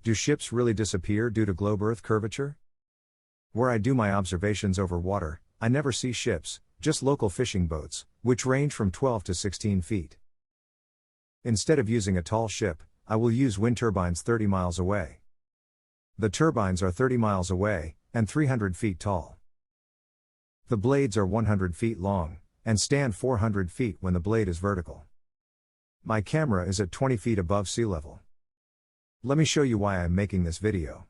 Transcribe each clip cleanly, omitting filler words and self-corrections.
Do ships really disappear due to globe-Earth curvature? Where I do my observations over water, I never see ships, just local fishing boats, which range from 12 to 16 feet. Instead of using a tall ship, I will use wind turbines 30 miles away. The turbines are 30 miles away, and 300 feet tall. The blades are 100 feet long, and stand 400 feet when the blade is vertical. My camera is at 20 feet above sea level. Let me show you why I'm making this video.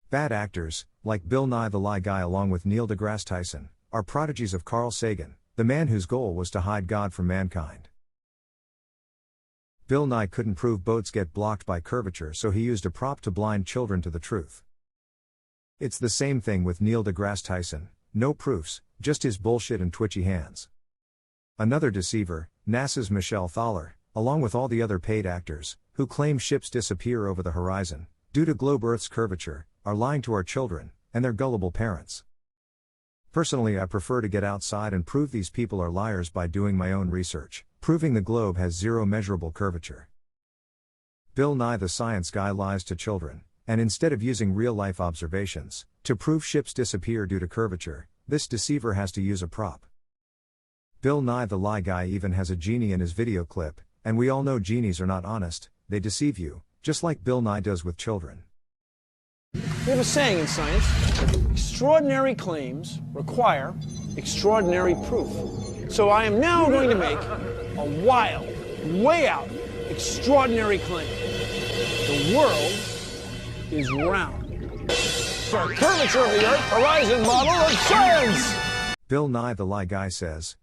Bad actors, like Bill Nye the Lie Guy along with Neil deGrasse Tyson, are prodigies of Carl Sagan, the man whose goal was to hide God from mankind. Bill Nye couldn't prove boats get blocked by curvature, so he used a prop to blind children to the truth. It's the same thing with Neil deGrasse Tyson, no proofs, just his bullshit and twitchy hands. Another deceiver, NASA's Michelle Thaller, along with all the other paid actors, who claim ships disappear over the horizon, due to globe Earth's curvature, are lying to our children, and their gullible parents. Personally, I prefer to get outside and prove these people are liars by doing my own research, proving the globe has zero measurable curvature. Bill Nye the Science Guy lies to children, and instead of using real-life observations, to prove ships disappear due to curvature, this deceiver has to use a prop. Bill Nye the Lie Guy even has a genie in his video clip, and we all know genies are not honest, they deceive you, just like Bill Nye does with children. We have a saying in science: extraordinary claims require extraordinary proof. So I am now going to make a wild, way out, extraordinary claim. The world is round. For curvature of the Earth horizon model of science! Bill Nye the Lie Guy says,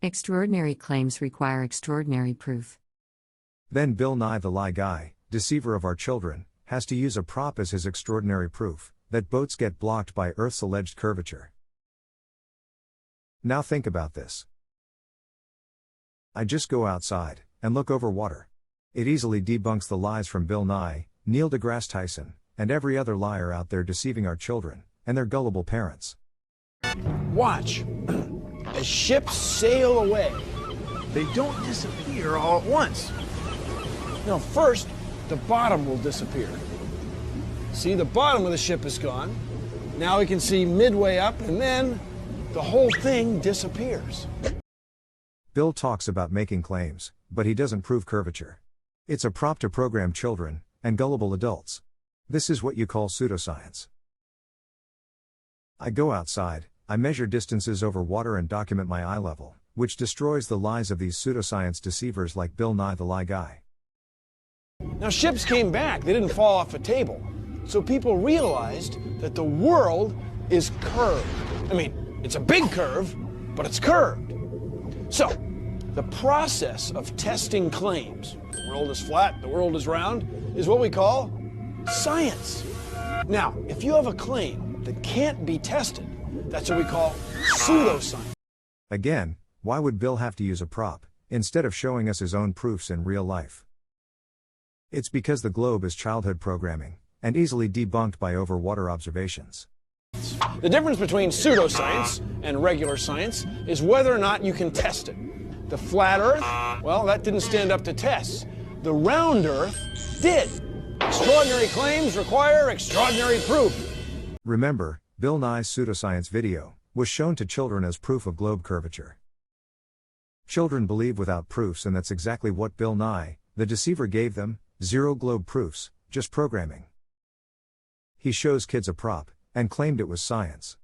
extraordinary claims require extraordinary proof. Then Bill Nye the Lie Guy, deceiver of our children, has to use a prop as his extraordinary proof, that boats get blocked by Earth's alleged curvature. Now think about this. I just go outside, and look over water. It easily debunks the lies from Bill Nye, Neil deGrasse Tyson, and every other liar out there deceiving our children, and their gullible parents. Watch. As ships sail away, they don't disappear all at once. First, the bottom will disappear. See, the bottom of the ship is gone. Now we can see midway up, and then the whole thing disappears. Bill talks about making claims, but he doesn't prove curvature. It's a prop to program children, and gullible adults. This is what you call pseudoscience. I go outside, I measure distances over water and document my eye level, which destroys the lies of these pseudoscience deceivers like Bill Nye the Lie Guy. Now ships came back, they didn't fall off a table. So people realized that the world is curved. I mean, it's a big curve, but it's curved. So, the process of testing claims, the world is flat, the world is round, is what we call science. Now, if you have a claim that can't be tested, that's what we call pseudoscience. Again, why would Bill have to use a prop, instead of showing us his own proofs in real life? It's because the globe is childhood programming, and easily debunked by overwater observations. The difference between pseudoscience and regular science is whether or not you can test it. The flat Earth, well, that didn't stand up to tests. The round Earth did. Extraordinary claims require extraordinary proof. Remember, Bill Nye's pseudoscience video was shown to children as proof of globe curvature. Children believe without proofs, and that's exactly what Bill Nye, the deceiver, gave them: zero globe proofs, just programming. He shows kids a prop, and claimed it was science.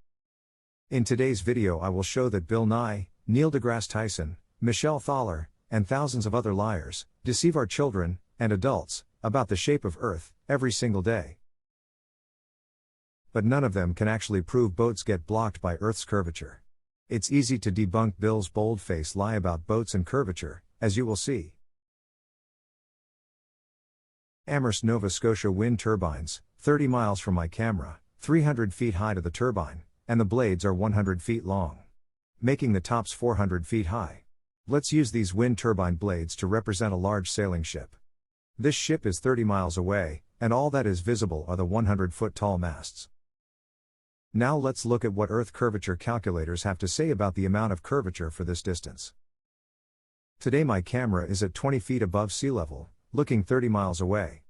In today's video I will show that Bill Nye, Neil deGrasse Tyson, Michelle Thaller, and thousands of other liars, deceive our children, and adults, about the shape of Earth, every single day. But none of them can actually prove boats get blocked by Earth's curvature. It's easy to debunk Bill's bold-faced lie about boats and curvature, as you will see. Amherst, Nova Scotia wind turbines, 30 miles from my camera, 300 feet high to the turbine, and the blades are 100 feet long, making the tops 400 feet high. Let's use these wind turbine blades to represent a large sailing ship. This ship is 30 miles away, and all that is visible are the 100-foot tall masts. Now let's look at what Earth curvature calculators have to say about the amount of curvature for this distance. Today my camera is at 20 feet above sea level, looking 30 miles away.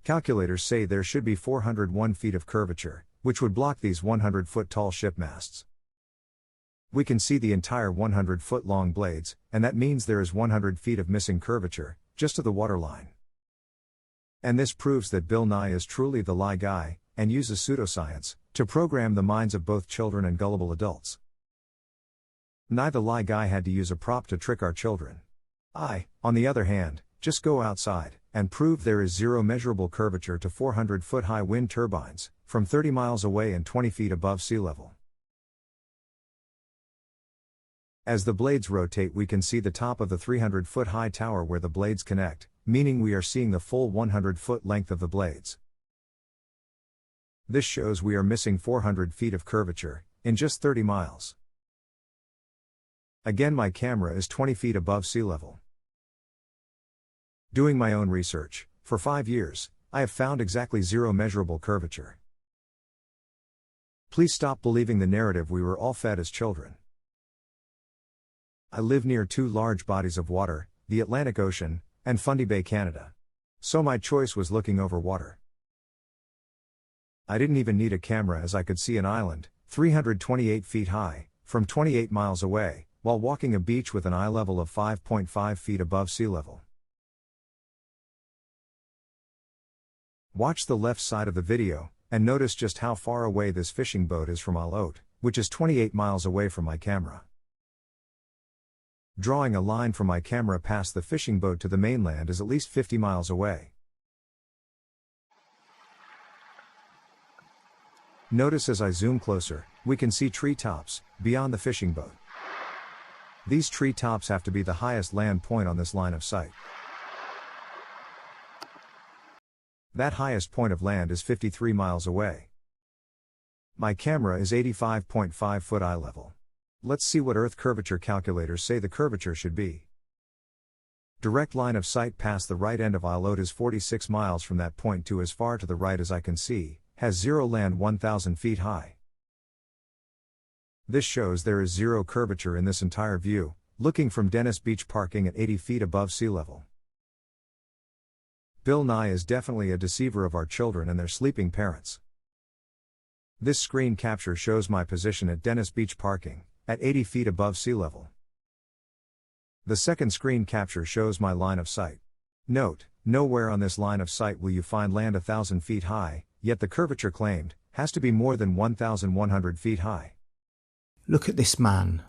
Calculators say there should be 401 feet of curvature, which would block these 100-foot tall ship masts. We can see the entire 100-foot long blades, and that means there is 100 feet of missing curvature, just to the waterline. And this proves that Bill Nye is truly the lie guy, and uses pseudoscience to program the minds of both children and gullible adults. Nye the lie guy had to use a prop to trick our children. I, on the other hand, just go outside and prove there is zero measurable curvature to 400-foot high wind turbines, from 30 miles away and 20 feet above sea level. As the blades rotate, we can see the top of the 300-foot high tower where the blades connect, meaning we are seeing the full 100-foot length of the blades. This shows we are missing 400 feet of curvature in just 30 miles. Again, my camera is 20 feet above sea level. Doing my own research, for 5 years, I have found exactly zero measurable curvature. Please stop believing the narrative we were all fed as children. I live near two large bodies of water, the Atlantic Ocean, and Fundy Bay, Canada. So my choice was looking over water. I didn't even need a camera as I could see an island, 328 feet high, from 28 miles away, while walking a beach with an eye level of 5.5 feet above sea level. Watch the left side of the video, and notice just how far away this fishing boat is from Isle Haute, which is 28 miles away from my camera. Drawing a line from my camera past the fishing boat to the mainland is at least 50 miles away. Notice as I zoom closer, we can see treetops beyond the fishing boat. These treetops have to be the highest land point on this line of sight. That highest point of land is 53 miles away. My camera is 85.5 foot eye level. Let's see what Earth curvature calculators say the curvature should be. Direct line of sight past the right end of Isle Haute is 46 miles from that point to as far to the right as I can see, has zero land 1,000 feet high. This shows there is zero curvature in this entire view, looking from Dennis Beach parking at 80 feet above sea level. Bill Nye is definitely a deceiver of our children and their sleeping parents. This screen capture shows my position at Dennis Beach parking, at 80 feet above sea level. The second screen capture shows my line of sight. Note, nowhere on this line of sight will you find land 1,000 feet high, yet the curvature claimed has to be more than 1,100 feet high. Look at this man.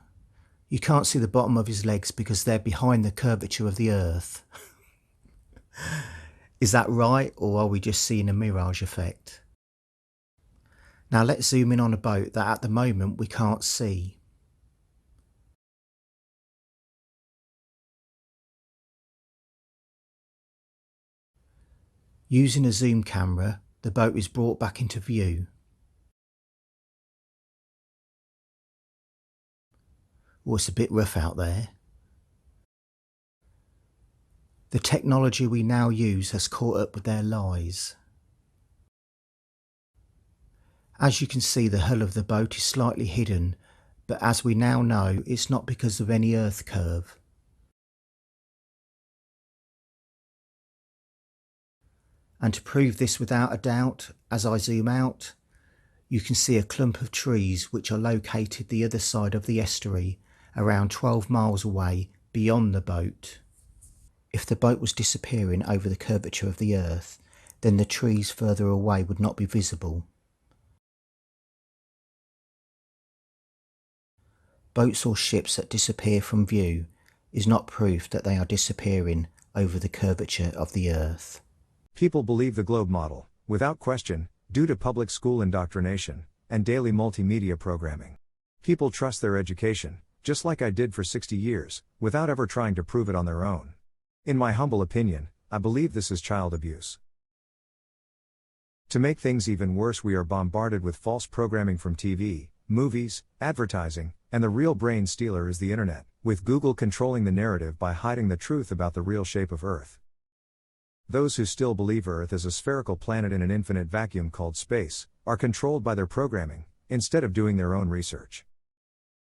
You can't see the bottom of his legs because they're behind the curvature of the Earth. Is that right, or are we just seeing a mirage effect? Now let's zoom in on a boat that at the moment we can't see. Using a zoom camera, the boat is brought back into view. Oh, it's a bit rough out there. The technology we now use has caught up with their lies. As you can see, the hull of the boat is slightly hidden, but as we now know, it's not because of any earth curve. And to prove this without a doubt, as I zoom out, you can see a clump of trees which are located the other side of the estuary, around 12 miles away beyond the boat. If the boat was disappearing over the curvature of the Earth, then the trees further away would not be visible. Boats or ships that disappear from view is not proof that they are disappearing over the curvature of the Earth. People believe the globe model, without question, due to public school indoctrination and daily multimedia programming. People trust their education, just like I did for 60 years, without ever trying to prove it on their own. In my humble opinion, I believe this is child abuse. To make things even worse, we are bombarded with false programming from TV, movies, advertising, and the real brain stealer is the internet, with Google controlling the narrative by hiding the truth about the real shape of Earth. Those who still believe Earth is a spherical planet in an infinite vacuum called space, are controlled by their programming, instead of doing their own research.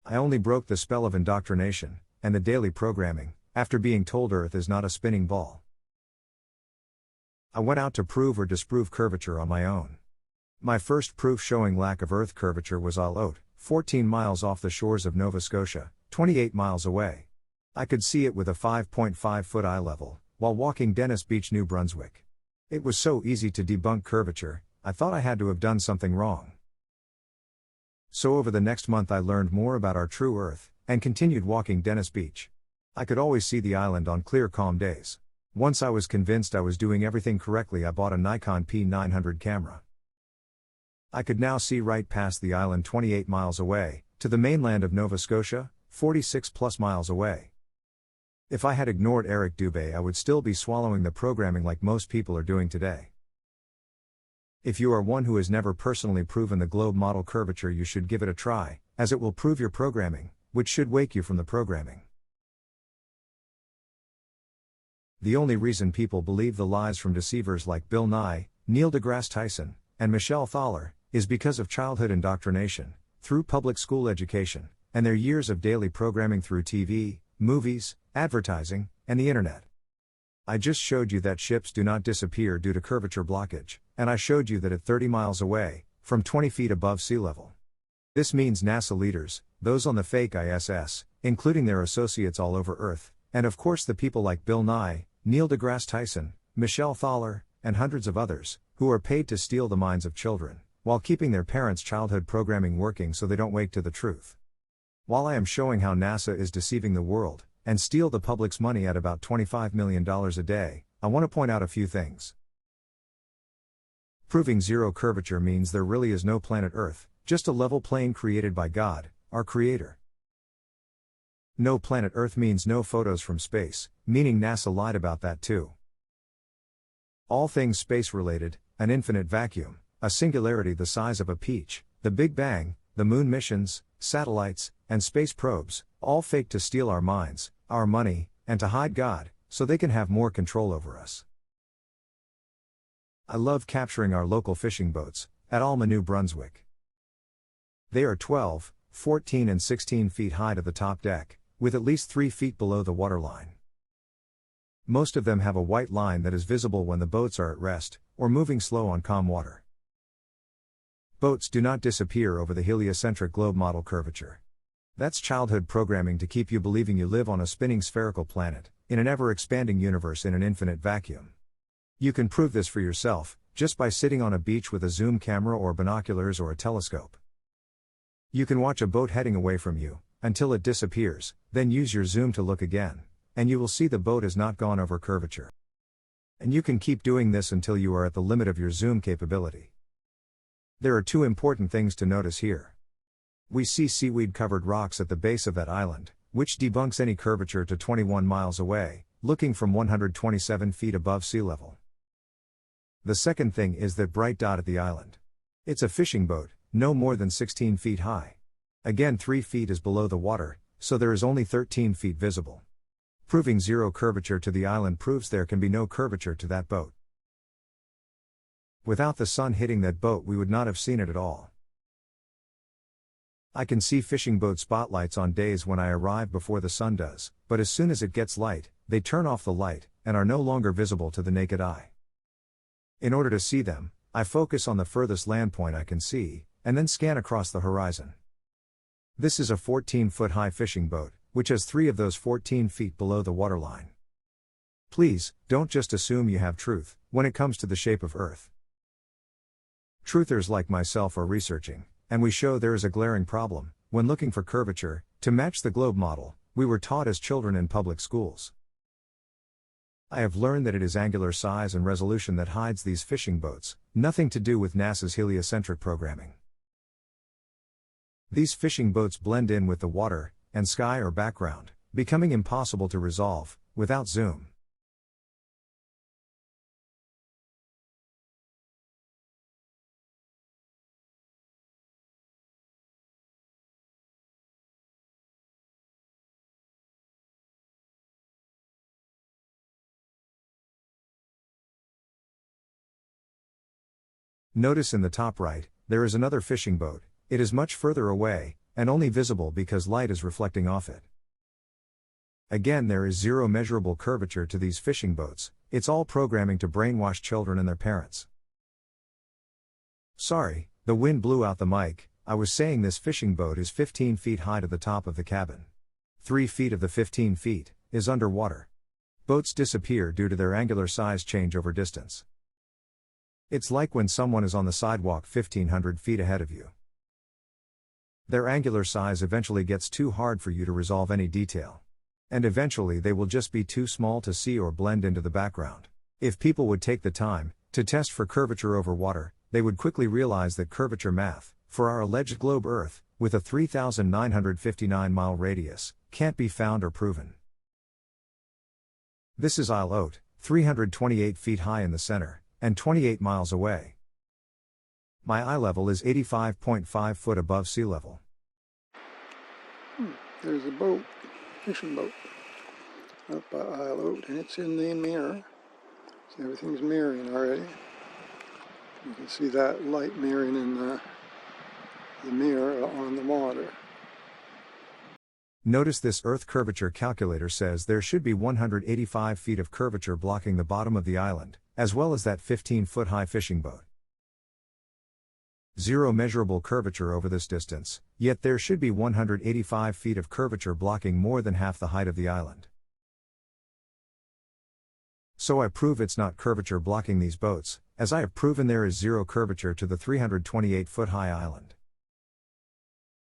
I only broke the spell of indoctrination, and the daily programming, after being told Earth is not a spinning ball. I went out to prove or disprove curvature on my own. My first proof showing lack of Earth curvature was Isle Haute, 14 miles off the shores of Nova Scotia, 28 miles away. I could see it with a 5.5-foot eye level, while walking Dennis Beach, New Brunswick. It was so easy to debunk curvature, I thought I had to have done something wrong. So over the next month I learned more about our true Earth, and continued walking Dennis Beach. I could always see the island on clear, calm days. Once I was convinced I was doing everything correctly, I bought a Nikon P900 camera. I could now see right past the island 28 miles away, to the mainland of Nova Scotia, 46 plus miles away. If I had ignored Eric Dubé, I would still be swallowing the programming like most people are doing today. If you are one who has never personally proven the globe model curvature, you should give it a try, as it will prove your programming, which should wake you from the programming. The only reason people believe the lies from deceivers like Bill Nye, Neil deGrasse Tyson, and Michelle Thaller, is because of childhood indoctrination, through public school education, and their years of daily programming through TV, movies, advertising, and the internet. I just showed you that ships do not disappear due to curvature blockage, and I showed you that at 30 miles away, from 20 feet above sea level. This means NASA leaders, those on the fake ISS, including their associates all over Earth, and of course the people like Bill Nye, Neil deGrasse Tyson, Michelle Thaller, and hundreds of others, who are paid to steal the minds of children, while keeping their parents' childhood programming working so they don't wake to the truth. While I am showing how NASA is deceiving the world, and steal the public's money at about $25 million a day, I want to point out a few things. Proving zero curvature means there really is no planet Earth, just a level plane created by God, our Creator. No planet Earth means no photos from space, meaning NASA lied about that too. All things space-related, an infinite vacuum, a singularity the size of a peach, the Big Bang, the moon missions, satellites, and space probes, all fake to steal our minds, our money, and to hide God, so they can have more control over us. I love capturing our local fishing boats, at Alma, New Brunswick. They are 12, 14 and 16 feet high to the top deck, with at least 3 feet below the waterline. Most of them have a white line that is visible when the boats are at rest, or moving slow on calm water. Boats do not disappear over the heliocentric globe model curvature. That's childhood programming to keep you believing you live on a spinning spherical planet, in an ever-expanding universe in an infinite vacuum. You can prove this for yourself, just by sitting on a beach with a zoom camera or binoculars or a telescope. You can watch a boat heading away from you, until it disappears, then use your zoom to look again, and you will see the boat has not gone over curvature. And you can keep doing this until you are at the limit of your zoom capability. There are two important things to notice here. We see seaweed-covered rocks at the base of that island, which debunks any curvature to 21 miles away, looking from 127 feet above sea level. The second thing is that bright dot at the island. It's a fishing boat, no more than 16 feet high. Again, 3 feet is below the water, so there is only 13 feet visible. Proving zero curvature to the island proves there can be no curvature to that boat. Without the sun hitting that boat, we would not have seen it at all. I can see fishing boat spotlights on days when I arrive before the sun does, but as soon as it gets light, they turn off the light, and are no longer visible to the naked eye. In order to see them, I focus on the furthest land point I can see, and then scan across the horizon. This is a 14-foot high fishing boat, which has 3 of those 14 feet below the waterline. Please, don't just assume you have truth, when it comes to the shape of Earth. Truthers like myself are researching, and we show there is a glaring problem. When looking for curvature, to match the globe model, we were taught as children in public schools. I have learned that it is angular size and resolution that hides these fishing boats, nothing to do with NASA's heliocentric programming. These fishing boats blend in with the water, and sky or background, becoming impossible to resolve, without zoom. Notice in the top right, there is another fishing boat. It is much further away, and only visible because light is reflecting off it. Again, there is zero measurable curvature to these fishing boats, it's all programming to brainwash children and their parents. Sorry, the wind blew out the mic. I was saying this fishing boat is 15 feet high to the top of the cabin. 3 feet of the 15 feet is underwater. Boats disappear due to their angular size change over distance. It's like when someone is on the sidewalk 1,500 feet ahead of you. Their angular size eventually gets too hard for you to resolve any detail. And eventually they will just be too small to see or blend into the background. If people would take the time to test for curvature over water, they would quickly realize that curvature math, for our alleged globe Earth, with a 3,959-mile radius, can't be found or proven. This is Isle Haute, 328 feet high in the center, and 28 miles away. My eye level is 85.5 foot above sea level. There's a boat, fishing boat, up by Isle Haute, and it's in the mirror. So everything's mirroring already. You can see that light mirroring in the mirror on the water. Notice this Earth curvature calculator says there should be 185 feet of curvature blocking the bottom of the island, as well as that 15-foot high fishing boat. Zero measurable curvature over this distance, yet there should be 185 feet of curvature blocking more than half the height of the island. So I prove it's not curvature blocking these boats, as I have proven there is zero curvature to the 328-foot high island.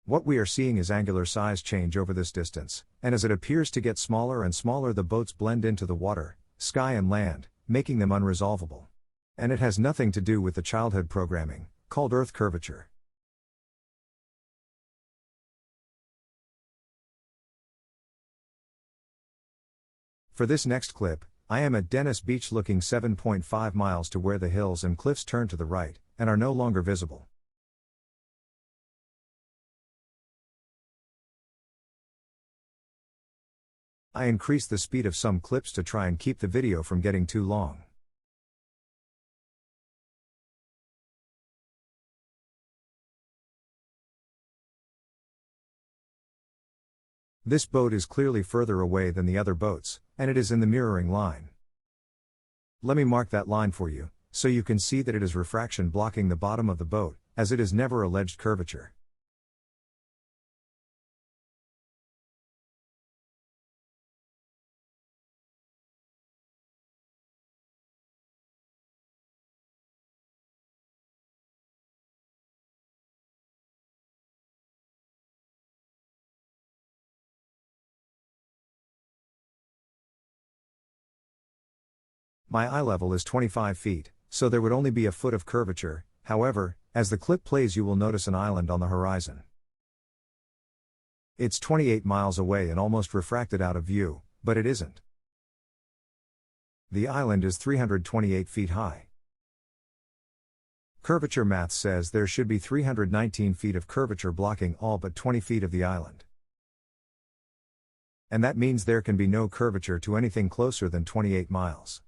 What we are seeing is angular size change over this distance, and as it appears to get smaller and smaller the boats blend into the water, sky and land, making them unresolvable. And it has nothing to do with the childhood programming, called Earth curvature. For this next clip, I am at Dennis Beach looking 7.5 miles to where the hills and cliffs turn to the right, and are no longer visible. I increased the speed of some clips to try and keep the video from getting too long. This boat is clearly further away than the other boats, and it is in the mirroring line. Let me mark that line for you, so you can see that it is refraction blocking the bottom of the boat, as it is never alleged curvature. My eye level is 25 feet, so there would only be a foot of curvature. However, as the clip plays you will notice an island on the horizon. It's 28 miles away and almost refracted out of view, but it isn't. The island is 328 feet high. Curvature math says there should be 319 feet of curvature blocking all but 20 feet of the island. And that means there can be no curvature to anything closer than 28 miles.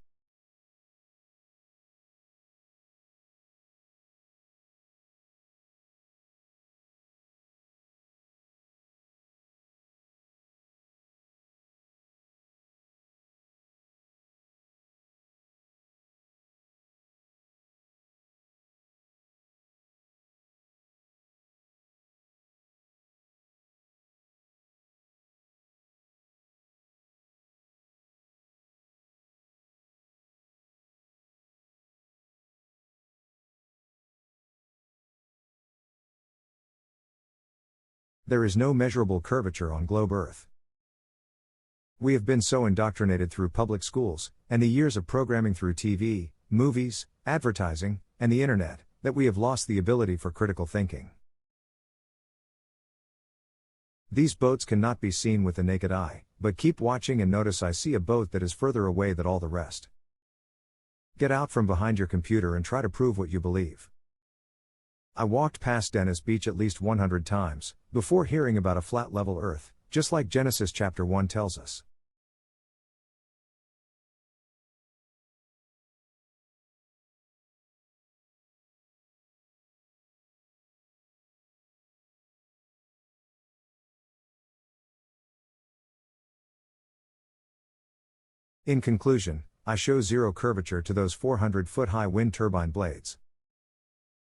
There is no measurable curvature on globe Earth. We have been so indoctrinated through public schools, and the years of programming through TV, movies, advertising, and the internet, that we have lost the ability for critical thinking. These boats cannot be seen with the naked eye, but keep watching and notice I see a boat that is further away than all the rest. Get out from behind your computer and try to prove what you believe. I walked past Dennis Beach at least 100 times, before hearing about a flat level Earth, just like Genesis chapter 1 tells us. In conclusion, I show zero curvature to those 400-foot-high wind turbine blades.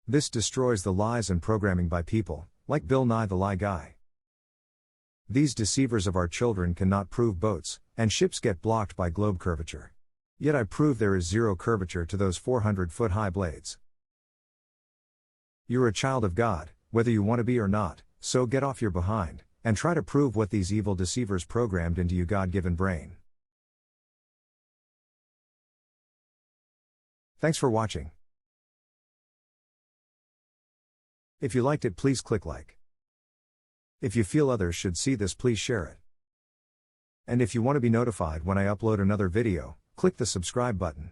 This destroys the lies and programming by people, like Bill Nye the Lie Guy. These deceivers of our children cannot prove boats, and ships get blocked by globe curvature. Yet I prove there is zero curvature to those 400-foot-high blades. You're a child of God, whether you want to be or not, so get off your behind, and try to prove what these evil deceivers programmed into your God-given brain. Thanks for watching. If you liked it, please click like. If you feel others should see this, please share it. And if you want to be notified when I upload another video, click the subscribe button.